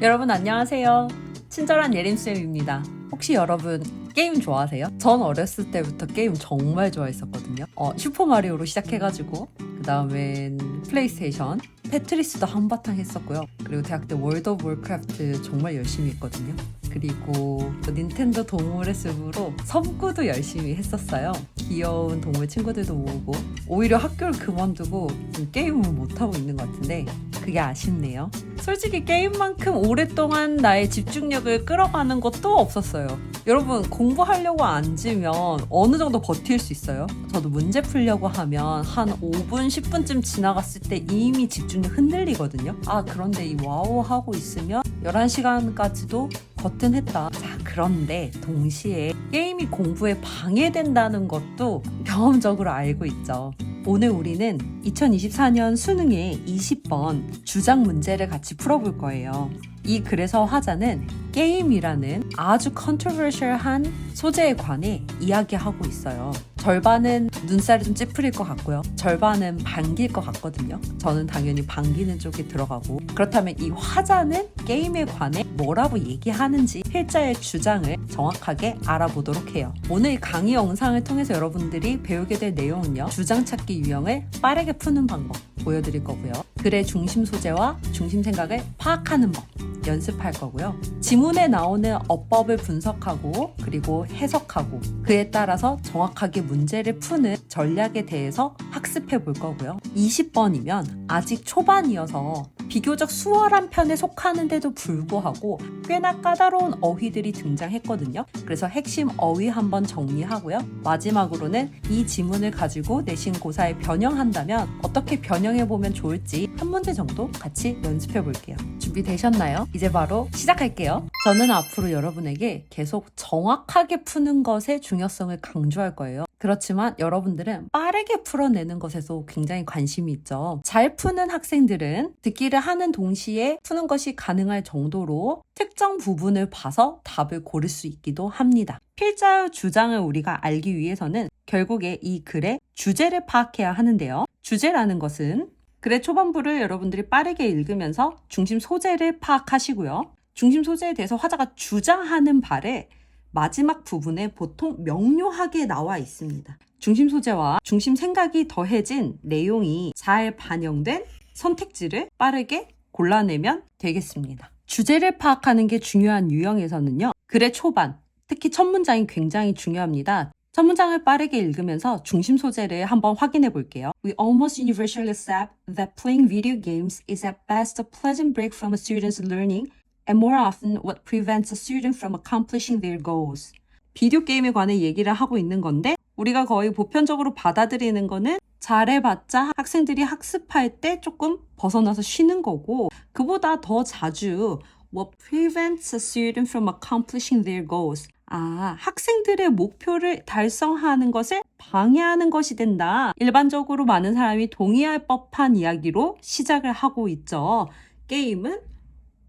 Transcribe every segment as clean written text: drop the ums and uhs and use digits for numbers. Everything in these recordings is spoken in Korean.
여러분 안녕하세요. 친절한 예림쌤입니다. 혹시 여러분 게임 좋아하세요? 전 어렸을 때부터 게임 정말 좋아했었거든요. 슈퍼마리오로 시작해가지고 그 다음엔 플레이스테이션, 테트리스도 한바탕 했었고요. 그리고 대학 때 월드 오브 워크래프트 정말 열심히 했거든요. 그리고 닌텐도 동물의 숲으로 섬구도 열심히 했었어요. 귀여운 동물 친구들도 모으고 오히려 학교를 그만두고 지금 게임을 못하고 있는 것 같은데 그게 아쉽네요. 솔직히 게임만큼 오랫동안 나의 집중력을 끌어가는 것도 없었어요. 여러분 공부하려고 앉으면 어느 정도 버틸 수 있어요? 저도 문제 풀려고 하면 한 5분, 10분쯤 지나갔을 때 이미 집중력 흔들리거든요. 그런데 이 와우 하고 있으면 11시간까지도 거뜬했다. 자, 그런데 동시에 게임이 공부에 방해된다는 것도 경험적으로 알고 있죠. 오늘 우리는 2024년 수능의 20번 주장 문제를 같이 풀어볼 거예요. 이 글에서 화자는 게임이라는 아주 컨트로버셜한 소재에 관해 이야기하고 있어요. 절반은 눈살이 좀 찌푸릴 것 같고요. 절반은 반길 것 같거든요. 저는 당연히 반기는 쪽에 들어가고, 그렇다면 이 화자는 게임에 관해 뭐라고 얘기하는지 필자의 주장을 정확하게 알아보도록 해요. 오늘 강의 영상을 통해서 여러분들이 배우게 될 내용은요, 주장 찾기 유형을 빠르게 푸는 방법 보여드릴 거고요. 글의 중심 소재와 중심 생각을 파악하는 법 연습할 거고요. 지문에 나오는 어법을 분석하고 그리고 해석하고 그에 따라서 정확하게 문제를 푸는 전략에 대해서 학습해 볼 거고요. 20번이면 아직 초반이어서 비교적 수월한 편에 속하는데도 불구하고 꽤나 까다로운 어휘들이 등장했거든요. 그래서 핵심 어휘 한번 정리하고요. 마지막으로는 이 지문을 가지고 내신 고사에 변형한다면 어떻게 변형해보면 좋을지 한 문제 정도 같이 연습해 볼게요. 준비되셨나요? 이제 바로 시작할게요. 저는 앞으로 여러분에게 계속 정확하게 푸는 것의 중요성을 강조할 거예요. 그렇지만 여러분들은 빠르게 풀어내는 것에도 굉장히 관심이 있죠. 잘 푸는 학생들은 듣기를 하는 동시에 푸는 것이 가능할 정도로 특정 부분을 봐서 답을 고를 수 있기도 합니다. 필자의 주장을 우리가 알기 위해서는 결국에 이 글의 주제를 파악해야 하는데요. 주제라는 것은 글의 초반부를 여러분들이 빠르게 읽으면서 중심 소재를 파악하시고요. 중심 소재에 대해서 화자가 주장하는 바를 마지막 부분에 보통 명료하게 나와 있습니다. 중심 소재와 중심 생각이 더해진 내용이 잘 반영된 선택지를 빠르게 골라내면 되겠습니다. 주제를 파악하는 게 중요한 유형에서는요, 글의 초반, 특히 첫 문장이 굉장히 중요합니다. 첫 문장을 빠르게 읽으면서 중심 소재를 한번 확인해 볼게요. We almost universally accept that playing video games is at best a pleasant break from a student's learning and more often what prevents a student from accomplishing their goals. 비디오 게임에 관해 얘기를 하고 있는 건데 우리가 거의 보편적으로 받아들이는 거는 잘해봤자 학생들이 학습할 때 조금 벗어나서 쉬는 거고, 그보다 더 자주 what prevents a student from accomplishing their goals. 학생들의 목표를 달성하는 것을 방해하는 것이 된다. 일반적으로 많은 사람이 동의할 법한 이야기로 시작을 하고 있죠. 게임은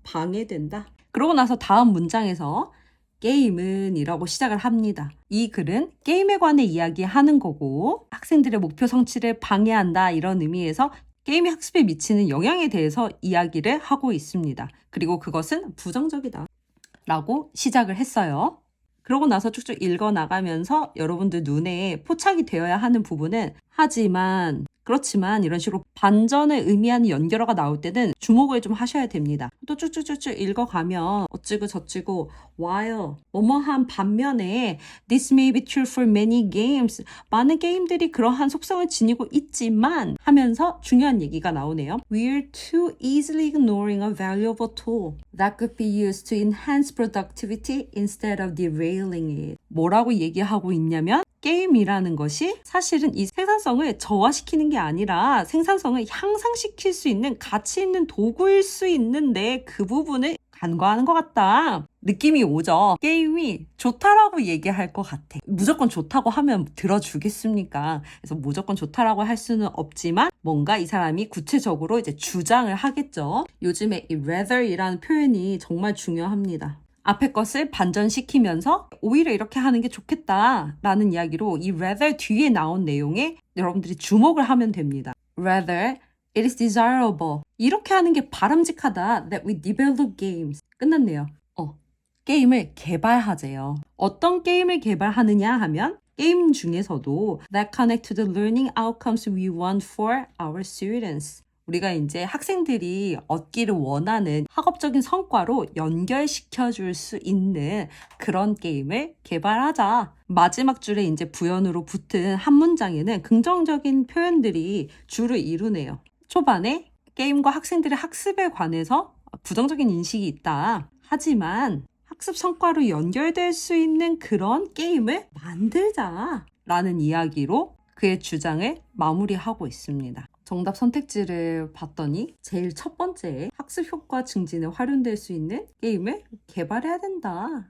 방해된다. 그러고 나서 다음 문장에서 게임은 이라고 시작을 합니다. 이 글은 게임에 관해 이야기하는 거고 학생들의 목표 성취를 방해한다, 이런 의미에서 게임이 학습에 미치는 영향에 대해서 이야기를 하고 있습니다. 그리고 그것은 부정적이다 라고 시작을 했어요. 그러고 나서 쭉쭉 읽어나가면서 여러분들 눈에 포착이 되어야 하는 부분은 하지만, 그렇지만 이런 식으로 반전을 의미하는 연결어가 나올 때는 주목을 좀 하셔야 됩니다. 또 쭉쭉쭉쭉 읽어가면 어찌고 저찌고 while 뭐뭐한 반면에 this may be true for many games, 많은 게임들이 그러한 속성을 지니고 있지만 하면서 중요한 얘기가 나오네요. We're too easily ignoring a valuable tool that could be used to enhance productivity instead of derailing it. 뭐라고 얘기하고 있냐면 게임이라는 것이 사실은 이 생산성을 저하시키는 게 아니라 생산성을 향상시킬 수 있는 가치 있는 도구일 수 있는데 그 부분을 간과하는 것 같다. 느낌이 오죠. 게임이 좋다라고 얘기할 것 같아. 무조건 좋다고 하면 들어주겠습니까? 그래서 무조건 좋다라고 할 수는 없지만 뭔가 이 사람이 구체적으로 이제 주장을 하겠죠. 요즘에 이 rather이라는 표현이 정말 중요합니다. 앞에 것을 반전시키면서 오히려 이렇게 하는 게 좋겠다라는 이야기로 이 rather 뒤에 나온 내용에 여러분들이 주목을 하면 됩니다. Rather, it is desirable. 이렇게 하는 게 바람직하다. That we develop games. 끝났네요. 게임을 개발하재요. 어떤 게임을 개발하느냐 하면 게임 중에서도 that connect to the learning outcomes we want for our students. 우리가 이제 학생들이 얻기를 원하는 학업적인 성과로 연결시켜 줄 수 있는 그런 게임을 개발하자. 마지막 줄에 이제 부연으로 붙은 한 문장에는 긍정적인 표현들이 주를 이루네요. 초반에 게임과 학생들의 학습에 관해서 부정적인 인식이 있다. 하지만 학습 성과로 연결될 수 있는 그런 게임을 만들자 라는 이야기로 그의 주장을 마무리하고 있습니다. 정답 선택지를 봤더니 제일 첫 번째 학습 효과 증진에 활용될 수 있는 게임을 개발해야 된다.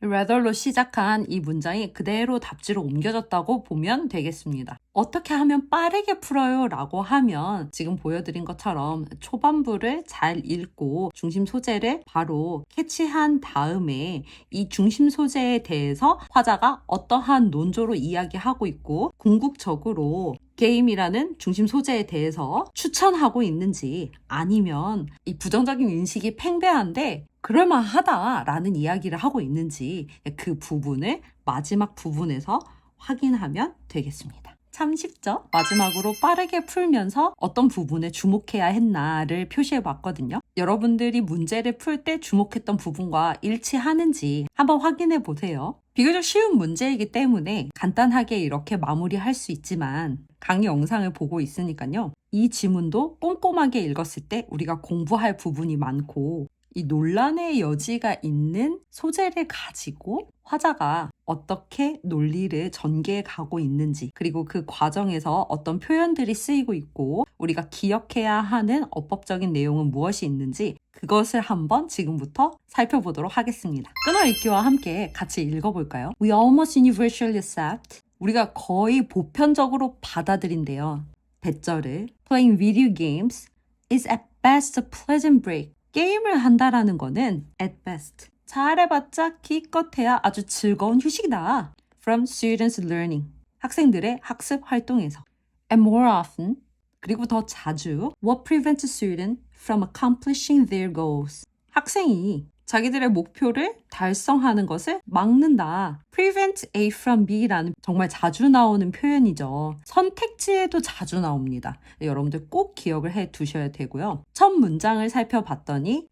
rather로 시작한 이 문장이 그대로 답지로 옮겨졌다고 보면 되겠습니다. 어떻게 하면 빠르게 풀어요? 라고 하면 지금 보여드린 것처럼 초반부를 잘 읽고 중심 소재를 바로 캐치한 다음에 이 중심 소재에 대해서 화자가 어떠한 논조로 이야기하고 있고 궁극적으로 게임이라는 중심 소재에 대해서 추천하고 있는지 아니면 이 부정적인 인식이 팽배한데 그럴만하다라는 이야기를 하고 있는지 그 부분을 마지막 부분에서 확인하면 되겠습니다. 참 쉽죠? 마지막으로 빠르게 풀면서 어떤 부분에 주목해야 했나를 표시해 봤거든요. 여러분들이 문제를 풀 때 주목했던 부분과 일치하는지 한번 확인해 보세요. 비교적 쉬운 문제이기 때문에 간단하게 이렇게 마무리할 수 있지만 강의 영상을 보고 있으니까요. 이 지문도 꼼꼼하게 읽었을 때 우리가 공부할 부분이 많고 이 논란의 여지가 있는 소재를 가지고 화자가 어떻게 논리를 전개해 가고 있는지 그리고 그 과정에서 어떤 표현들이 쓰이고 있고 우리가 기억해야 하는 어법적인 내용은 무엇이 있는지 그것을 한번 지금부터 살펴보도록 하겠습니다. 끊어읽기와 함께 같이 읽어볼까요? We almost universally accept 우리가 거의 보편적으로 받아들인대요. 대절을 Playing video games is at best a pleasant break 게임을 한다라는 거는 at best 잘해봤자 기껏해야 아주 즐거운 휴식이다. From students' learning 학생들의 학습 활동에서 and more often 그리고 더 자주 what prevents a student from accomplishing their goals 학생이 자기들의 목표를 달성하는 것을 막는다. prevent A from B라는 정말 자주 나오는 표현이죠. 선택지에도 자주 나옵니다. 여러분들 꼭 기억을 해 두셔야 되고요. 첫 문장을 살펴봤더니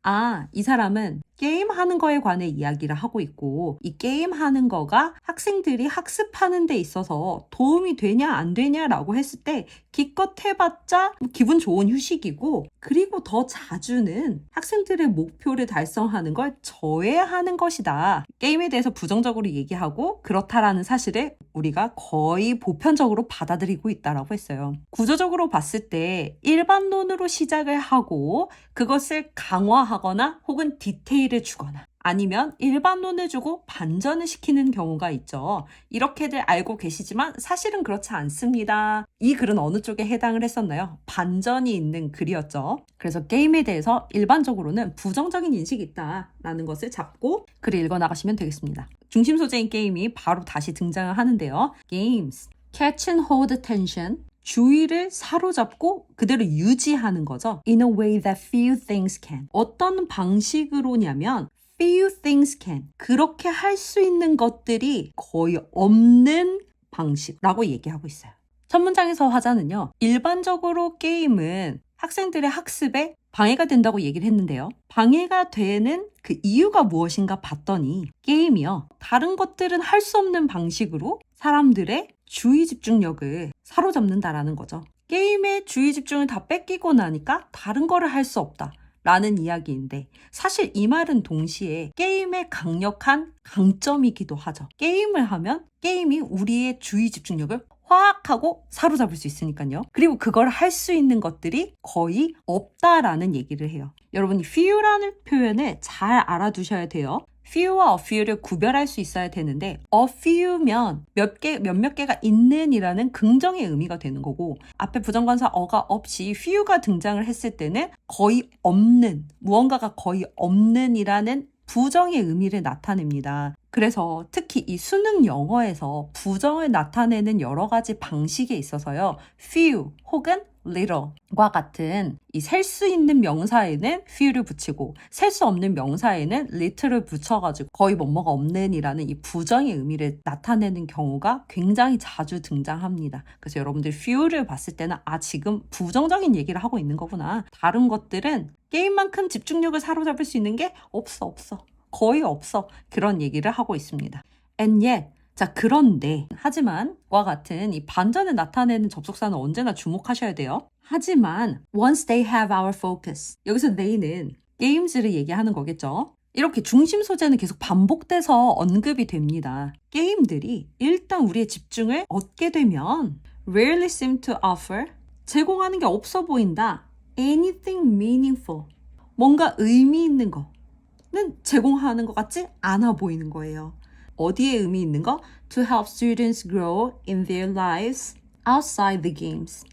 이 사람은 게임하는 거에 관해 이야기를 하고 있고 이 게임하는 거가 학생들이 학습하는 데 있어서 도움이 되냐 안 되냐라고 했을 때 기껏 해봤자 기분 좋은 휴식이고 그리고 더 자주는 학생들의 목표를 달성하는 걸 저해하는 것이다. 게임에 대해서 부정적으로 얘기하고 그렇다라는 사실을 우리가 거의 보편적으로 받아들이고 있다라고 했어요. 구조적으로 봤을 때 일반론으로 시작을 하고 그것을 강화하거나 혹은 디테일을 주거나 아니면 일반론을 주고 반전을 시키는 경우가 있죠. 이렇게들 알고 계시지만 사실은 그렇지 않습니다. 이 글은 어느 쪽에 해당을 했었나요? 반전이 있는 글이었죠. 그래서 게임에 대해서 일반적으로는 부정적인 인식이 있다라는 것을 잡고 글을 읽어나가시면 되겠습니다. 중심 소재인 게임이 바로 다시 등장을 하는데요. Games, catch and hold attention. 주의를 사로잡고 그대로 유지하는 거죠. In a way that few things can. 어떤 방식으로냐면 few things can. 그렇게 할 수 있는 것들이 거의 없는 방식이라고 얘기하고 있어요. 첫 문장에서 화자는요. 일반적으로 게임은 학생들의 학습에 방해가 된다고 얘기를 했는데요. 방해가 되는 그 이유가 무엇인가 봤더니 게임이요. 다른 것들은 할 수 없는 방식으로 사람들의 주의 집중력을 사로잡는다라는 거죠. 게임의 주의 집중을 다 뺏기고 나니까 다른 거를 할 수 없다. 라는 이야기인데 사실 이 말은 동시에 게임의 강력한 강점이기도 하죠. 게임을 하면 게임이 우리의 주의 집중력을 확 하고 사로잡을 수 있으니까요. 그리고 그걸 할 수 있는 것들이 거의 없다라는 얘기를 해요. 여러분이 few라는 표현을 잘 알아두셔야 돼요. few와 a few를 구별할 수 있어야 되는데 a few면 몇몇 개가 있는이라는 긍정의 의미가 되는 거고 앞에 부정관사 어가 없이 few가 등장을 했을 때는 거의 없는, 무언가가 거의 없는이라는 부정의 의미를 나타냅니다. 그래서 특히 이 수능 영어에서 부정을 나타내는 여러 가지 방식에 있어서요. few 혹은 little과 같은 이 셀 수 있는 명사에는 few를 붙이고 셀 수 없는 명사에는 little을 붙여가지고 거의 뭐뭐가 없는 이라는 이 부정의 의미를 나타내는 경우가 굉장히 자주 등장합니다. 그래서 여러분들 few를 봤을 때는 지금 부정적인 얘기를 하고 있는 거구나. 다른 것들은 게임만큼 집중력을 사로잡을 수 있는 게 없어. 거의 없어. 그런 얘기를 하고 있습니다. And yet, 자, 그런데, 하지만, 과 같은 이 반전을 나타내는 접속사는 언제나 주목하셔야 돼요. 하지만, once they have our focus. 여기서 they는 games를 얘기하는 거겠죠. 이렇게 중심 소재는 계속 반복돼서 언급이 됩니다. 게임들이 일단 우리의 집중을 얻게 되면 rarely seem to offer. 제공하는 게 없어 보인다. anything meaningful. 뭔가 의미 있는 거는 제공하는 것 같지 않아 보이는 거예요. 어디에 의미 있는 거? To help students grow in their lives outside the games.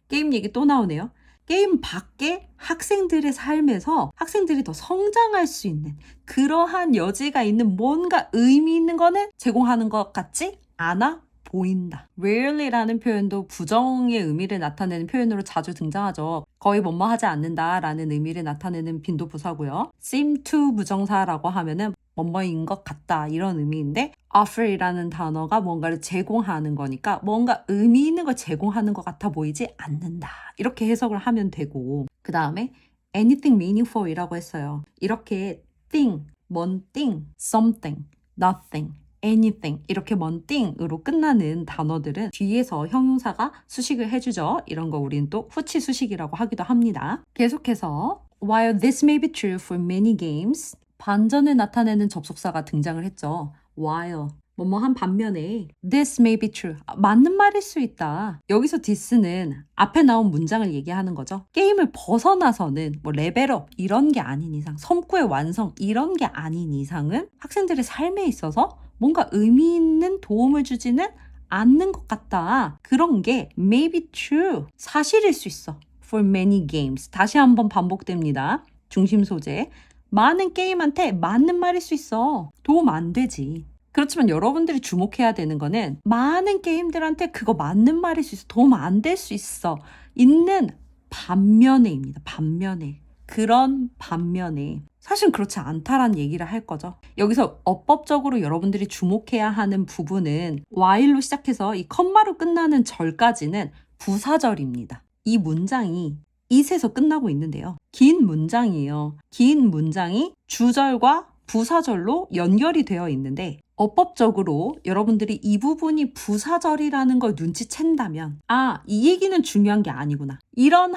게임 얘기 또 나오네요. 게임 밖에 학생들의 삶에서 학생들이 더 성장할 수 있는 그러한 여지가 있는 뭔가 의미 있는 거는 제공하는 것 같지 않아 보인다. rarely라는 표현도 부정의 의미를 나타내는 표현으로 자주 등장하죠. 거의 뭐뭐 하지 않는다라는 의미를 나타내는 빈도부사고요. seem to 부정사라고 하면은 뭐뭐인 것 같다 이런 의미인데 offer이라는 단어가 뭔가를 제공하는 거니까 뭔가 의미 있는 걸 제공하는 것 같아 보이지 않는다. 이렇게 해석을 하면 되고 그 다음에 anything meaningful이라고 했어요. 이렇게 thing, 뭔 thing, something, nothing, anything 이렇게 뭔 thing으로 끝나는 단어들은 뒤에서 형용사가 수식을 해주죠. 이런 거 우리는 또 후치 수식이라고 하기도 합니다. 계속해서 While this may be true for many games 반전을 나타내는 접속사가 등장을 했죠. while 뭐뭐한 반면에 this may be true 맞는 말일 수 있다. 여기서 this는 앞에 나온 문장을 얘기하는 거죠. 게임을 벗어나서는 뭐 레벨업 이런 게 아닌 이상 성과의 완성 이런 게 아닌 이상은 학생들의 삶에 있어서 뭔가 의미 있는 도움을 주지는 않는 것 같다. 그런 게 may be true 사실일 수 있어. for many games 다시 한번 반복됩니다. 중심 소재 많은 게임한테 맞는 말일 수 있어. 도움 안 되지. 그렇지만 여러분들이 주목해야 되는 거는 많은 게임들한테 그거 맞는 말일 수 있어. 도움 안 될 수 있어. 있는 반면에입니다. 반면에. 그런 반면에. 사실은 그렇지 않다라는 얘기를 할 거죠. 여기서 어법적으로 여러분들이 주목해야 하는 부분은 while로 시작해서 이 컴마로 끝나는 절까지는 부사절입니다. 이 문장이 it에서 끝나고 있는데요. 긴 문장이에요. 긴 문장이 주절과 부사절로 연결이 되어 있는데 어법적으로 여러분들이 이 부분이 부사절이라는 걸 눈치챈다면 이 얘기는 중요한 게 아니구나. 이런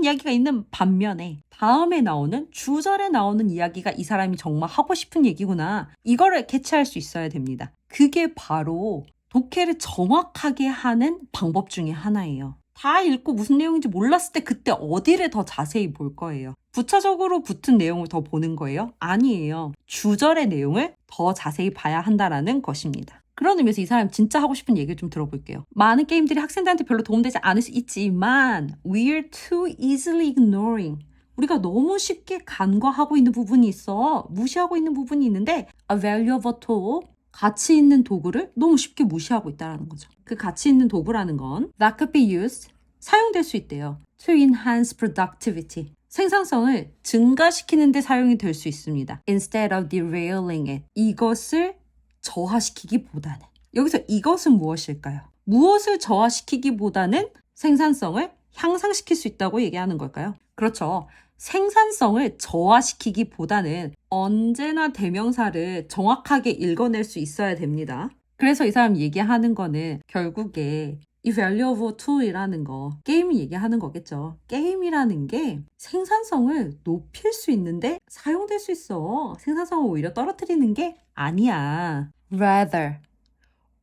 이야기가 있는 반면에 다음에 나오는 주절에 나오는 이야기가 이 사람이 정말 하고 싶은 얘기구나. 이거를 캐치할 수 있어야 됩니다. 그게 바로 독해를 정확하게 하는 방법 중에 하나예요. 다 읽고 무슨 내용인지 몰랐을 때 그때 어디를 더 자세히 볼 거예요? 부차적으로 붙은 내용을 더 보는 거예요? 아니에요. 주절의 내용을 더 자세히 봐야 한다는 것입니다. 그런 의미에서 이 사람 진짜 하고 싶은 얘기를 좀 들어볼게요. 많은 게임들이 학생들한테 별로 도움되지 않을 수 있지만 We're too easily ignoring. 우리가 너무 쉽게 간과하고 있는 부분이 있어. 무시하고 있는 부분이 있는데 A valuable tool. 가치 있는 도구를 너무 쉽게 무시하고 있다는 거죠. 그 가치 있는 도구라는 건 that could be used, 사용될 수 있대요. to enhance productivity, 생산성을 증가시키는 데 사용이 될 수 있습니다. instead of derailing it, 이것을 저하시키기보다는. 여기서 이것은 무엇일까요? 무엇을 저하시키기보다는 생산성을 향상시킬 수 있다고 얘기하는 걸까요? 그렇죠. 생산성을 저하시키기보다는 언제나 대명사를 정확하게 읽어낼 수 있어야 됩니다. 그래서 이 사람 얘기하는 거는 결국에 이 valuable tool이라는 거, 게임을 얘기하는 거겠죠. 게임이라는 게 생산성을 높일 수 있는데 사용될 수 있어. 생산성을 오히려 떨어뜨리는 게 아니야. rather,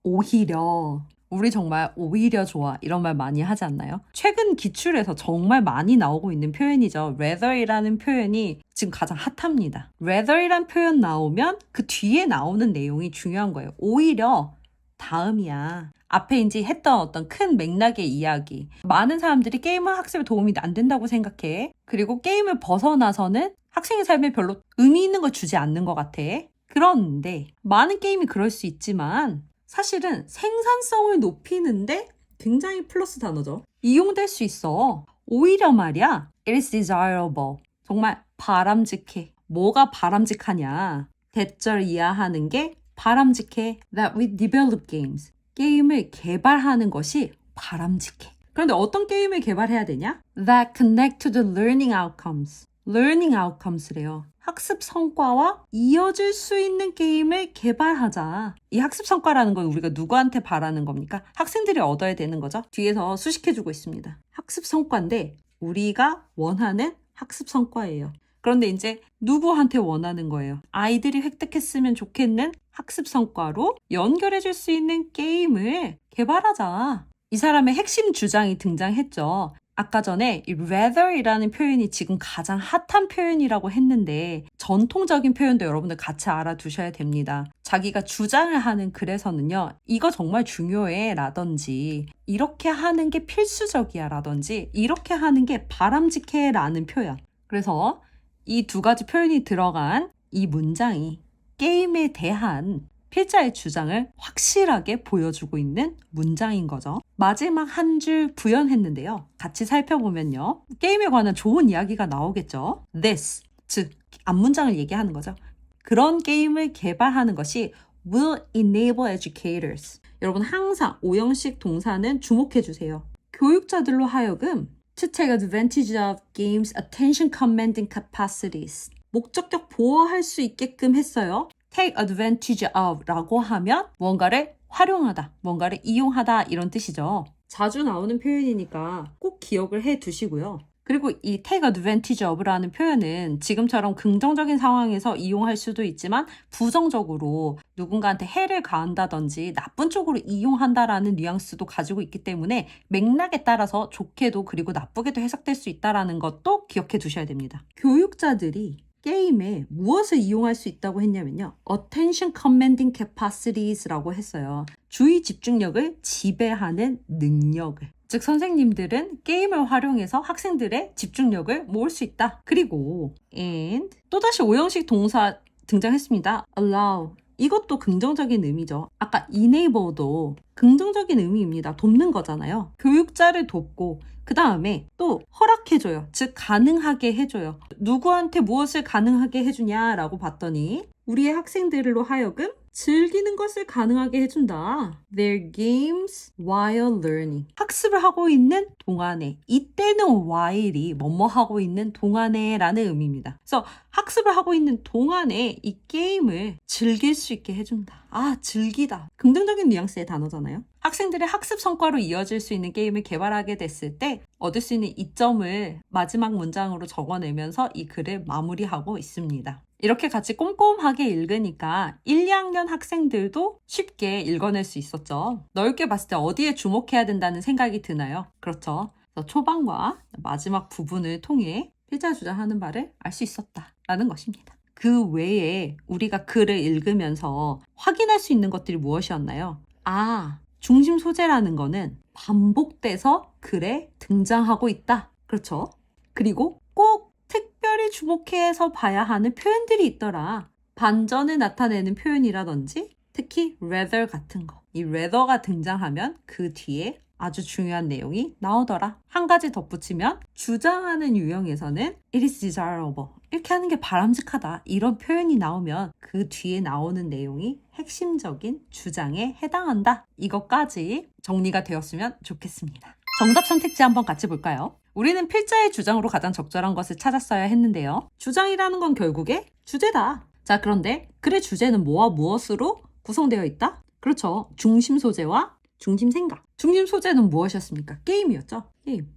오히려. 우리 정말 오히려 좋아 이런 말 많이 하지 않나요? 최근 기출에서 정말 많이 나오고 있는 표현이죠. rather이라는 표현이 지금 가장 핫합니다. rather이란 표현 나오면 그 뒤에 나오는 내용이 중요한 거예요. 오히려 다음이야. 앞에 이제 했던 어떤 큰 맥락의 이야기. 많은 사람들이 게임은 학습에 도움이 안 된다고 생각해. 그리고 게임을 벗어나서는 학생의 삶에 별로 의미 있는 걸 주지 않는 것 같아. 그런데 많은 게임이 그럴 수 있지만 사실은 생산성을 높이는데 굉장히 플러스 단어죠. 이용될 수 있어. 오히려 말이야. It is desirable. 정말 바람직해. 뭐가 바람직하냐. 대절 이하하는 게 바람직해. That we develop games. 게임을 개발하는 것이 바람직해. 그런데 어떤 게임을 개발해야 되냐? That connect to the learning outcomes. learning outcomes래요. 학습 성과와 이어질 수 있는 게임을 개발하자. 이 학습 성과라는 건 우리가 누구한테 바라는 겁니까? 학생들이 얻어야 되는 거죠. 뒤에서 수식해주고 있습니다. 학습 성과인데 우리가 원하는 학습 성과예요. 그런데 이제 누구한테 원하는 거예요? 아이들이 획득했으면 좋겠는 학습 성과로 연결해줄 수 있는 게임을 개발하자. 이 사람의 핵심 주장이 등장했죠. 아까 전에 이 rather이라는 표현이 지금 가장 핫한 표현이라고 했는데 전통적인 표현도 여러분들 같이 알아두셔야 됩니다. 자기가 주장을 하는 글에서는요. 이거 정말 중요해 라든지 이렇게 하는 게 필수적이야 라든지 이렇게 하는 게 바람직해 라는 표현. 그래서 이 두 가지 표현이 들어간 이 문장이 게임에 대한 필자의 주장을 확실하게 보여주고 있는 문장인 거죠. 마지막 한 줄 부연했는데요. 같이 살펴보면요. 게임에 관한 좋은 이야기가 나오겠죠. This, 즉 앞문장을 얘기하는 거죠. 그런 게임을 개발하는 것이 will enable educators. 여러분 항상 오형식 동사는 주목해 주세요. 교육자들로 하여금 to take advantage of games' attention commanding capacities. 목적격 보호할 수 있게끔 했어요. take advantage of 라고 하면 뭔가를 활용하다, 뭔가를 이용하다 이런 뜻이죠. 자주 나오는 표현이니까 꼭 기억을 해 두시고요. 그리고 이 take advantage of라는 표현은 지금처럼 긍정적인 상황에서 이용할 수도 있지만 부정적으로 누군가한테 해를 가한다든지 나쁜 쪽으로 이용한다라는 뉘앙스도 가지고 있기 때문에 맥락에 따라서 좋게도 그리고 나쁘게도 해석될 수 있다는 것도 기억해 두셔야 됩니다. 교육자들이 게임에 무엇을 이용할 수 있다고 했냐면요. Attention Commanding Capacities라고 했어요. 주의 집중력을 지배하는 능력을. 즉 선생님들은 게임을 활용해서 학생들의 집중력을 모을 수 있다. 그리고 and 또다시 오형식 동사 등장했습니다. allow. 이것도 긍정적인 의미죠. 아까 enable도 긍정적인 의미입니다. 돕는 거잖아요. 교육자를 돕고 그 다음에 또 허락해줘요. 즉 가능하게 해줘요. 누구한테 무엇을 가능하게 해주냐라고 봤더니 우리의 학생들로 하여금 즐기는 것을 가능하게 해준다. Their games while learning. 학습을 하고 있는 동안에. 이때는 while이 뭐뭐 하고 있는 동안에 라는 의미입니다. 그래서 학습을 하고 있는 동안에 이 게임을 즐길 수 있게 해준다. 아, 즐기다. 긍정적인 뉘앙스의 단어잖아요. 학생들의 학습 성과로 이어질 수 있는 게임을 개발하게 됐을 때 얻을 수 있는 이점을 마지막 문장으로 적어내면서 이 글을 마무리하고 있습니다. 이렇게 같이 꼼꼼하게 읽으니까 1, 2학년 학생들도 쉽게 읽어낼 수 있었죠. 넓게 봤을 때 어디에 주목해야 된다는 생각이 드나요? 그렇죠. 그래서 초반과 마지막 부분을 통해 필자 주장하는 바를 알 수 있었다라는 것입니다. 그 외에 우리가 글을 읽으면서 확인할 수 있는 것들이 무엇이었나요? 아, 중심 소재라는 거는 반복돼서 글에 등장하고 있다. 그렇죠? 그리고 꼭 특별히 주목해서 봐야 하는 표현들이 있더라. 반전을 나타내는 표현이라든지 특히 rather 같은 거. 이 rather가 등장하면 그 뒤에 아주 중요한 내용이 나오더라. 한 가지 덧붙이면 주장하는 유형에서는 it is desirable. 이렇게 하는 게 바람직하다. 이런 표현이 나오면 그 뒤에 나오는 내용이 핵심적인 주장에 해당한다. 이것까지 정리가 되었으면 좋겠습니다. 정답 선택지 한번 같이 볼까요? 우리는 필자의 주장으로 가장 적절한 것을 찾았어야 했는데요. 주장이라는 건 결국에 주제다. 자, 그런데 글의 주제는 뭐와 무엇으로 구성되어 있다? 그렇죠. 중심 소재와 중심 생각. 중심 소재는 무엇이었습니까? 게임이었죠. 게임.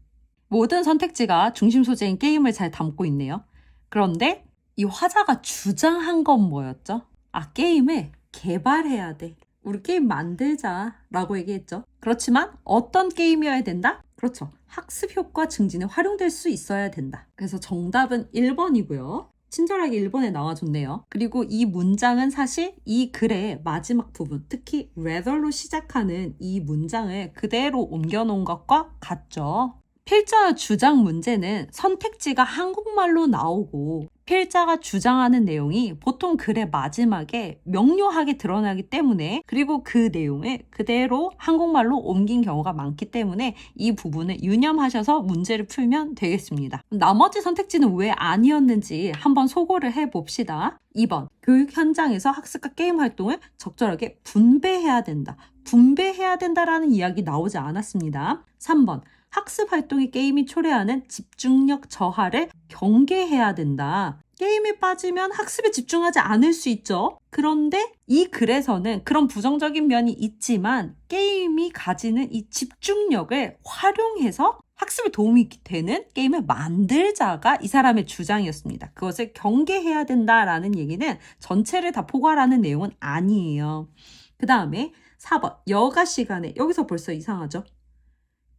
모든 선택지가 중심 소재인 게임을 잘 담고 있네요. 그런데 이 화자가 주장한 건 뭐였죠? 아, 게임을 개발해야 돼. 우리 게임 만들자 라고 얘기했죠. 그렇지만 어떤 게임이어야 된다? 그렇죠. 학습 효과 증진에 활용될 수 있어야 된다. 그래서 정답은 1번이고요. 친절하게 1번에 나와줬네요. 그리고 이 문장은 사실 이 글의 마지막 부분, 특히 rather로 시작하는 이 문장을 그대로 옮겨놓은 것과 같죠. 필자 주장 문제는 선택지가 한국말로 나오고 필자가 주장하는 내용이 보통 글의 마지막에 명료하게 드러나기 때문에, 그리고 그 내용을 그대로 한국말로 옮긴 경우가 많기 때문에 이 부분을 유념하셔서 문제를 풀면 되겠습니다. 나머지 선택지는 왜 아니었는지 한번 소거를 해봅시다. 2번, 교육 현장에서 학습과 게임 활동을 적절하게 분배해야 된다. 분배해야 된다라는 이야기 나오지 않았습니다. 3번, 학습 활동이 게임이 초래하는 집중력 저하를 경계해야 된다. 게임에 빠지면 학습에 집중하지 않을 수 있죠. 그런데 이 글에서는 그런 부정적인 면이 있지만 게임이 가지는 이 집중력을 활용해서 학습에 도움이 되는 게임을 만들자가 이 사람의 주장이었습니다. 그것을 경계해야 된다라는 얘기는 전체를 다 포괄하는 내용은 아니에요. 그 다음에 4번, 여가 시간에, 여기서 벌써 이상하죠?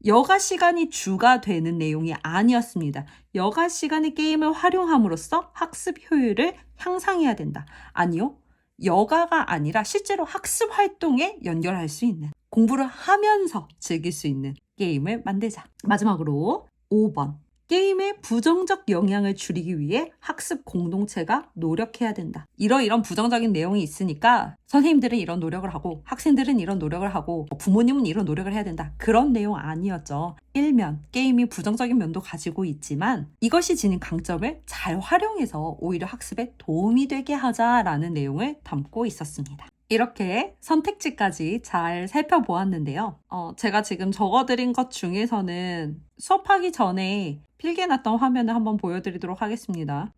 여가 시간이 주가 되는 내용이 아니었습니다. 여가 시간에 게임을 활용함으로써 학습 효율을 향상해야 된다. 아니요. 여가가 아니라 실제로 학습 활동에 연결할 수 있는, 공부를 하면서 즐길 수 있는 게임을 만들자. 마지막으로 5번. 게임의 부정적 영향을 줄이기 위해 학습 공동체가 노력해야 된다. 이런 부정적인 내용이 있으니까 선생님들은 이런 노력을 하고 학생들은 이런 노력을 하고 부모님은 이런 노력을 해야 된다. 그런 내용 아니었죠. 일면 게임이 부정적인 면도 가지고 있지만 이것이 지닌 강점을 잘 활용해서 오히려 학습에 도움이 되게 하자라는 내용을 담고 있었습니다. 이렇게 선택지까지 잘 살펴보았는데요. 제가 지금 적어드린 것 중에서는 수업하기 전에 필기해놨던 화면을 한번 보여드리도록 하겠습니다.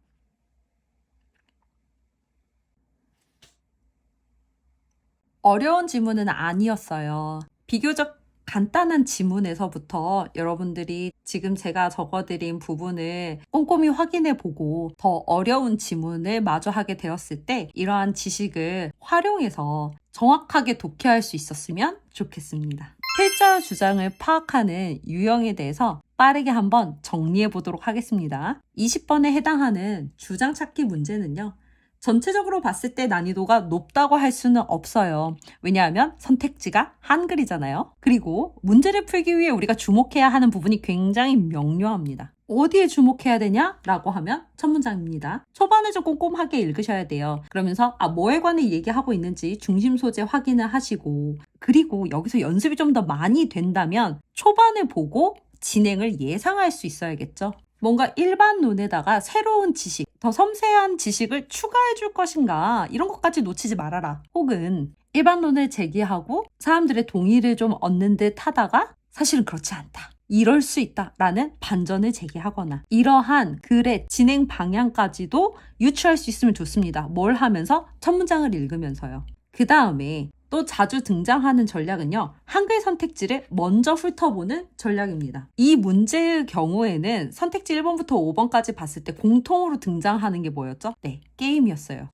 어려운 지문은 아니었어요. 비교적 간단한 지문에서부터 여러분들이 지금 제가 적어드린 부분을 꼼꼼히 확인해 보고 더 어려운 지문을 마주하게 되었을 때 이러한 지식을 활용해서 정확하게 독해할 수 있었으면 좋겠습니다. 필자 주장을 파악하는 유형에 대해서 빠르게 한번 정리해 보도록 하겠습니다. 20번에 해당하는 주장 찾기 문제는요. 전체적으로 봤을 때 난이도가 높다고 할 수는 없어요. 왜냐하면 선택지가 한글이잖아요. 그리고 문제를 풀기 위해 우리가 주목해야 하는 부분이 굉장히 명료합니다. 어디에 주목해야 되냐라고 하면 첫 문장입니다. 초반에 좀 꼼꼼하게 읽으셔야 돼요. 그러면서 뭐에 관해 얘기하고 있는지 중심 소재 확인을 하시고, 그리고 여기서 연습이 좀 더 많이 된다면 초반에 보고 진행을 예상할 수 있어야겠죠. 뭔가 일반론에다가 새로운 지식, 더 섬세한 지식을 추가해 줄 것인가, 이런 것까지 놓치지 말아라. 혹은 일반론을 제기하고 사람들의 동의를 좀 얻는 듯 하다가 사실은 그렇지 않다, 이럴 수 있다라는 반전을 제기하거나, 이러한 글의 진행 방향까지도 유추할 수 있으면 좋습니다. 뭘 하면서? 첫 문장을 읽으면서요. 그 다음에 또 자주 등장하는 전략은요, 한글 선택지를 먼저 훑어보는 전략입니다. 이 문제의 경우에는 선택지 1번부터 5번까지 봤을 때 공통으로 등장하는 게 뭐였죠? 네, 게임이었어요.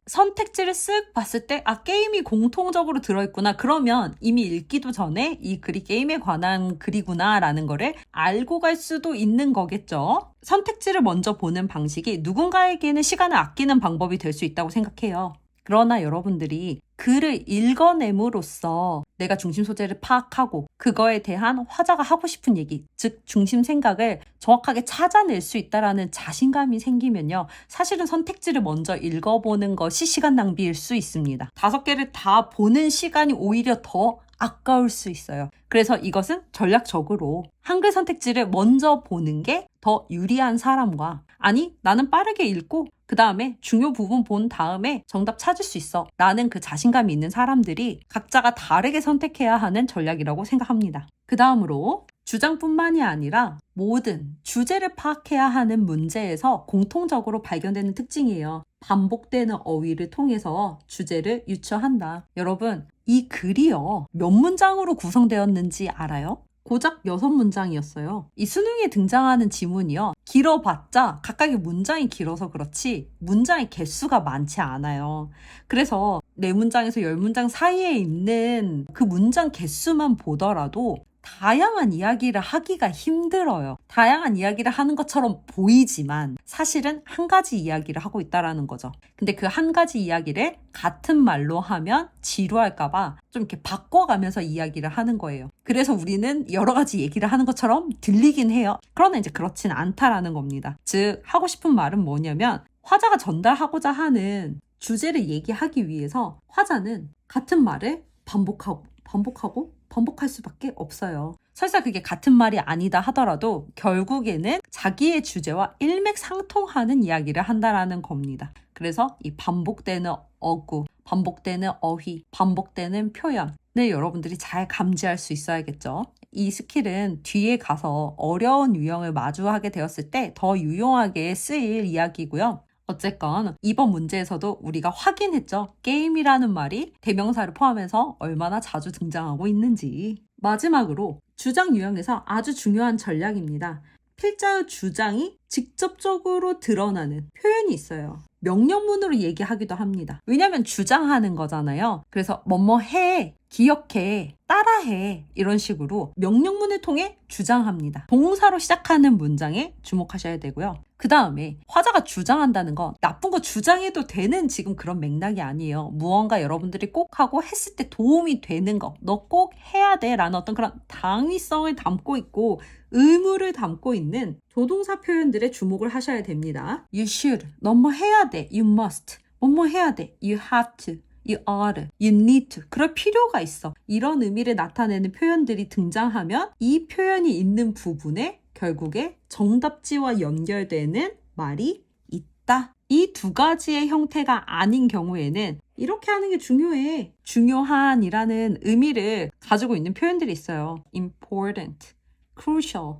선택지를 쓱 봤을 때 게임이 공통적으로 들어있구나. 그러면 이미 읽기도 전에 이 글이 게임에 관한 글이구나 라는 거를 알고 갈 수도 있는 거겠죠. 선택지를 먼저 보는 방식이 누군가에게는 시간을 아끼는 방법이 될 수 있다고 생각해요. 그러나 여러분들이 글을 읽어냄으로써 내가 중심 소재를 파악하고 그거에 대한 화자가 하고 싶은 얘기, 즉 중심 생각을 정확하게 찾아낼 수 있다는 자신감이 생기면요, 사실은 선택지를 먼저 읽어보는 것이 시간 낭비일 수 있습니다. 5개를 다 보는 시간이 오히려 더 아까울 수 있어요. 그래서 이것은 전략적으로 한글 선택지를 먼저 보는 게 더 유리한 사람과, 아니 나는 빠르게 읽고 그 다음에 중요 부분 본 다음에 정답 찾을 수 있어 라는 그 자신감이 있는 사람들이 각자가 다르게 선택해야 하는 전략이라고 생각합니다. 그 다음으로 주장뿐만이 아니라 모든 주제를 파악해야 하는 문제에서 공통적으로 발견되는 특징이에요. 반복되는 어휘를 통해서 주제를 유추한다. 여러분, 이 글이요, 몇 문장으로 구성되었는지 알아요? 고작 6문장이었어요. 이 수능에 등장하는 지문이요, 길어봤자 각각의 문장이 길어서 그렇지 문장의 개수가 많지 않아요. 그래서 4문장에서 10문장 사이에 있는 그 문장 개수만 보더라도 다양한 이야기를 하기가 힘들어요. 다양한 이야기를 하는 것처럼 보이지만 사실은 한 가지 이야기를 하고 있다는 거죠. 근데 그 한 가지 이야기를 같은 말로 하면 지루할까봐 좀 이렇게 바꿔가면서 이야기를 하는 거예요. 그래서 우리는 여러 가지 얘기를 하는 것처럼 들리긴 해요. 그러나 이제 그렇진 않다라는 겁니다. 즉 하고 싶은 말은 뭐냐면 화자가 전달하고자 하는 주제를 얘기하기 위해서 화자는 같은 말을 반복할 수밖에 없어요. 설사 그게 같은 말이 아니다 하더라도 결국에는 자기의 주제와 일맥상통하는 이야기를 한다라는 겁니다. 그래서 이 반복되는 어구, 반복되는 어휘, 반복되는 표현을 여러분들이 잘 감지할 수 있어야겠죠. 이 스킬은 뒤에 가서 어려운 유형을 마주하게 되었을 때 더 유용하게 쓰일 이야기고요. 어쨌건 이번 문제에서도 우리가 확인했죠. 게임이라는 말이 대명사를 포함해서 얼마나 자주 등장하고 있는지. 마지막으로 주장 유형에서 아주 중요한 전략입니다. 필자의 주장이 직접적으로 드러나는 표현이 있어요. 명령문으로 얘기하기도 합니다. 왜냐하면 주장하는 거잖아요. 그래서 뭐뭐 해, 기억해, 따라해 이런 식으로 명령문을 통해 주장합니다. 동사로 시작하는 문장에 주목하셔야 되고요. 그 다음에 화자가 주장한다는 거 나쁜 거 주장해도 되는 지금 그런 맥락이 아니에요. 무언가 여러분들이 꼭 하고 했을 때 도움이 되는 거 너 꼭 해야 돼 라는 어떤 그런 당위성을 담고 있고 의무를 담고 있는 조동사 표현들에 주목을 하셔야 됩니다. You should, 너 뭐 해야 돼. You must, 뭐 해야 돼. You have to, you ought, you need to. 그럴 필요가 있어. 이런 의미를 나타내는 표현들이 등장하면 이 표현이 있는 부분에 결국에 정답지와 연결되는 말이 있다. 이 두 가지의 형태가 아닌 경우에는 이렇게 하는 게 중요해. 중요한이라는 의미를 가지고 있는 표현들이 있어요. important, crucial,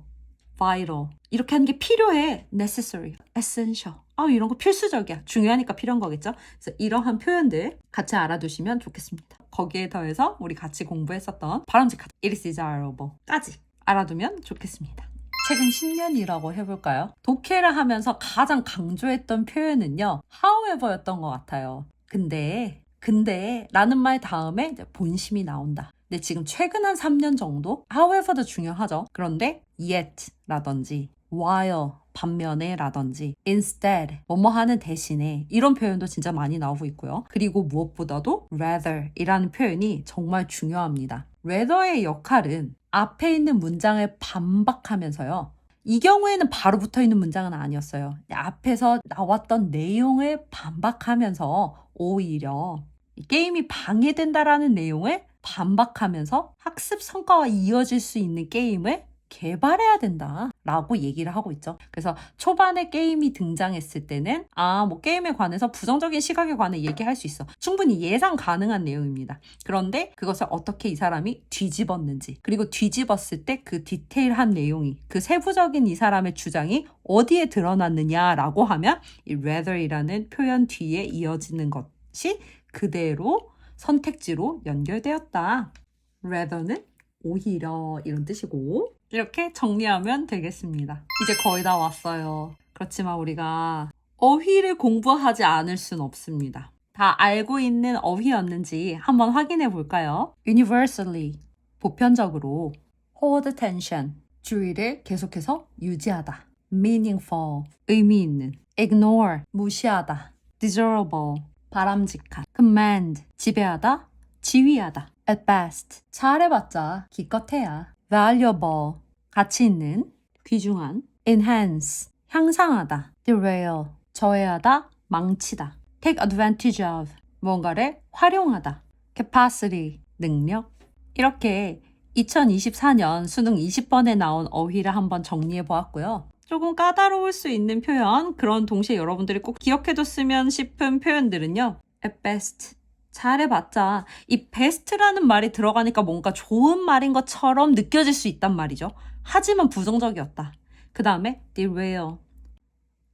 vital. 이렇게 하는 게 필요해. necessary, essential. 이런 거 필수적이야. 중요하니까 필요한 거겠죠? 그래서 이러한 표현들 같이 알아두시면 좋겠습니다. 거기에 더해서 우리 같이 공부했었던 바람직하다, it is desirable까지 알아두면 좋겠습니다. 최근 10년이라고 해볼까요? 독해를 하면서 가장 강조했던 표현은요. however였던 것 같아요. 근데 라는 말 다음에 이제 본심이 나온다. 근데 지금 최근 한 3년 정도 however도 중요하죠. 그런데 yet 라든지 while 반면에 라든지 instead 뭐뭐 하는 대신에 이런 표현도 진짜 많이 나오고 있고요. 그리고 무엇보다도 rather 이라는 표현이 정말 중요합니다. rather의 역할은 앞에 있는 문장을 반박하면서요. 이 경우에는 바로 붙어있는 문장은 아니었어요. 앞에서 나왔던 내용을 반박하면서 오히려 게임이 방해된다라는 내용을 반박하면서 학습 성과와 이어질 수 있는 게임을 개발해야 된다라고 얘기를 하고 있죠. 그래서 초반에 게임이 등장했을 때는 뭐 게임에 관해서 부정적인 시각에 관해 얘기할 수 있어. 충분히 예상 가능한 내용입니다. 그런데 그것을 어떻게 이 사람이 뒤집었는지 그리고 뒤집었을 때 그 디테일한 내용이 그 세부적인 이 사람의 주장이 어디에 드러났느냐라고 하면 이 rather이라는 표현 뒤에 이어지는 것이 그대로 선택지로 연결되었다. rather는 오히려 이런 뜻이고 이렇게 정리하면 되겠습니다. 이제 거의 다 왔어요. 그렇지만 우리가 어휘를 공부하지 않을 순 없습니다. 다 알고 있는 어휘였는지 한번 확인해 볼까요? universally, 보편적으로 hold tension, 주의를 계속해서 유지하다. meaningful, 의미 있는 ignore, 무시하다. desirable, 바람직한. command, 지배하다, 지휘하다. at best, 잘해봤자 기껏해야. valuable, 가치 있는, 귀중한. enhance, 향상하다. derail, 저해하다, 망치다. take advantage of, 뭔가를 활용하다. capacity, 능력. 이렇게 2024년 수능 20번에 나온 어휘를 한번 정리해 보았고요. 조금 까다로울 수 있는 표현, 그런 동시에 여러분들이 꼭 기억해뒀으면 싶은 표현들은요. at best, 잘해봤자 이 best라는 말이 들어가니까 뭔가 좋은 말인 것처럼 느껴질 수 있단 말이죠. 하지만 부정적이었다. 그 다음에 derail,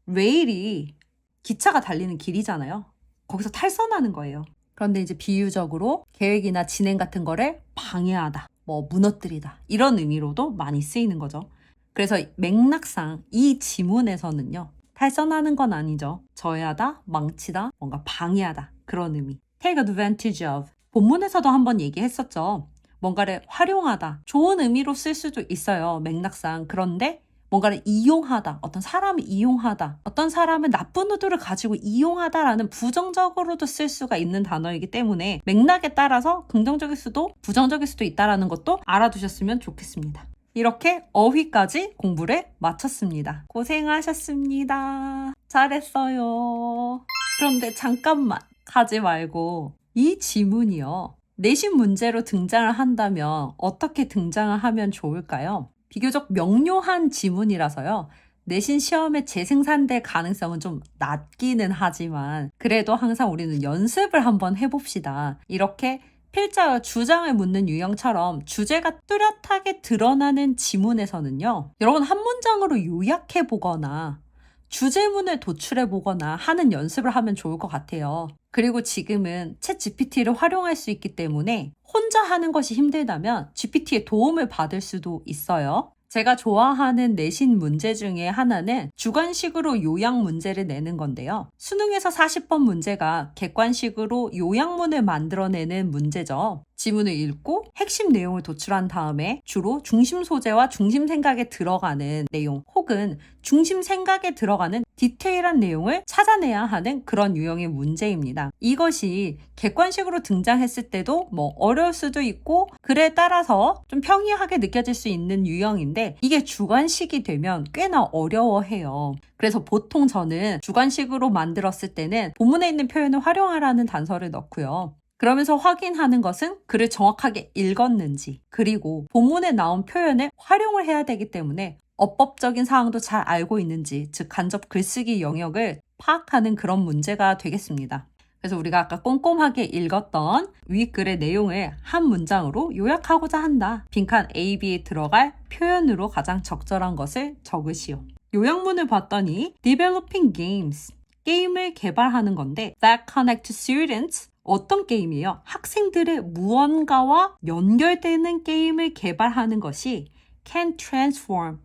레일이 기차가 달리는 길이잖아요. 거기서 탈선하는 거예요. 그런데 이제 비유적으로 계획이나 진행 같은 거를 방해하다, 무너뜨리다 이런 의미로도 많이 쓰이는 거죠. 그래서 맥락상 이 지문에서는요. 탈선하는 건 아니죠. 저해하다, 망치다, 뭔가 방해하다 그런 의미. Take advantage of. 본문에서도 한번 얘기했었죠. 뭔가를 활용하다, 좋은 의미로 쓸 수도 있어요. 맥락상. 그런데 뭔가를 이용하다, 어떤 사람을 이용하다, 어떤 사람은 나쁜 의도를 가지고 이용하다라는 부정적으로도 쓸 수가 있는 단어이기 때문에 맥락에 따라서 긍정적일 수도 부정적일 수도 있다는 것도 알아두셨으면 좋겠습니다. 이렇게 어휘까지 공부를 마쳤습니다. 고생하셨습니다. 잘했어요. 그런데 잠깐만 가지 말고 이 지문이요. 내신 문제로 등장을 한다면 어떻게 등장을 하면 좋을까요? 비교적 명료한 지문이라서요. 내신 시험에 재생산될 가능성은 좀 낮기는 하지만 그래도 항상 우리는 연습을 한번 해봅시다. 이렇게 필자와 주장을 묻는 유형처럼 주제가 뚜렷하게 드러나는 지문에서는요. 여러분 한 문장으로 요약해보거나 주제문을 도출해보거나 하는 연습을 하면 좋을 것 같아요. 그리고 지금은 챗 GPT를 활용할 수 있기 때문에 혼자 하는 것이 힘들다면 GPT의 도움을 받을 수도 있어요. 제가 좋아하는 내신 문제 중에 하나는 주관식으로 요약 문제를 내는 건데요. 수능에서 40번 문제가 객관식으로 요약문을 만들어내는 문제죠. 지문을 읽고 핵심 내용을 도출한 다음에 주로 중심 소재와 중심 생각에 들어가는 내용 혹은 중심 생각에 들어가는 디테일한 내용을 찾아내야 하는 그런 유형의 문제입니다. 이것이 객관식으로 등장했을 때도 어려울 수도 있고 글에 따라서 좀 평이하게 느껴질 수 있는 유형인데 이게 주관식이 되면 꽤나 어려워해요. 그래서 보통 저는 주관식으로 만들었을 때는 본문에 있는 표현을 활용하라는 단서를 넣고요. 그러면서 확인하는 것은 글을 정확하게 읽었는지 그리고 본문에 나온 표현을 활용을 해야 되기 때문에 어법적인 사항도 잘 알고 있는지 즉 간접 글쓰기 영역을 파악하는 그런 문제가 되겠습니다. 그래서 우리가 아까 꼼꼼하게 읽었던 윗글의 내용을 한 문장으로 요약하고자 한다. 빈칸 A, B에 들어갈 표현으로 가장 적절한 것을 적으시오. 요약문을 봤더니 Developing Games, 게임을 개발하는 건데 That connect students, 어떤 게임이에요? 학생들의 무언가와 연결되는 게임을 개발하는 것이 can transform,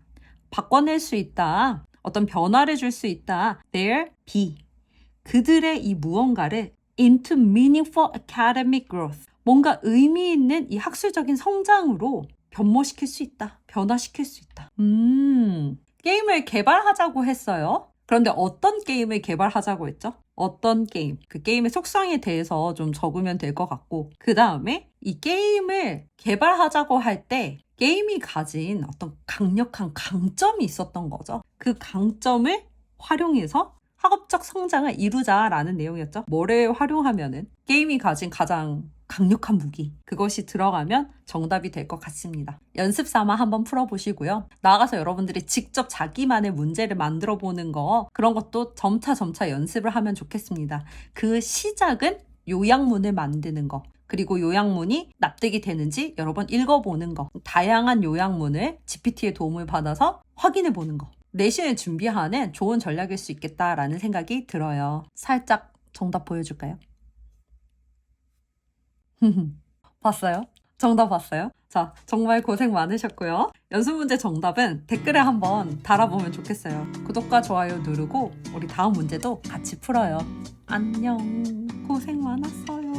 바꿔낼 수 있다. 어떤 변화를 줄 수 있다. Their B, 그들의 이 무언가를 into meaningful academic growth, 뭔가 의미 있는 이 학술적인 성장으로 변모시킬 수 있다. 변화시킬 수 있다. 게임을 개발하자고 했어요. 그런데 어떤 게임을 개발하자고 했죠? 어떤 게임, 그 게임의 속성에 대해서 좀 적으면 될 것 같고 그 다음에 이 게임을 개발하자고 할 때 게임이 가진 어떤 강력한 강점이 있었던 거죠. 그 강점을 활용해서 학업적 성장을 이루자라는 내용이었죠. 뭐를 활용하면은 게임이 가진 가장 강력한 무기, 그것이 들어가면 정답이 될 것 같습니다. 연습 삼아 한번 풀어보시고요. 나아가서 여러분들이 직접 자기만의 문제를 만들어 보는 거, 그런 것도 점차 연습을 하면 좋겠습니다. 그 시작은 요약문을 만드는 거, 그리고 요약문이 납득이 되는지 여러 번 읽어보는 거, 다양한 요약문을 GPT의 도움을 받아서 확인해 보는 거, 내신을 준비하는 좋은 전략일 수 있겠다라는 생각이 들어요. 살짝 정답 보여줄까요? 봤어요? 정답 봤어요? 자, 정말 고생 많으셨고요. 연습 문제 정답은 댓글에 한번 달아보면 좋겠어요. 구독과 좋아요 누르고 우리 다음 문제도 같이 풀어요. 안녕. 고생 많았어요.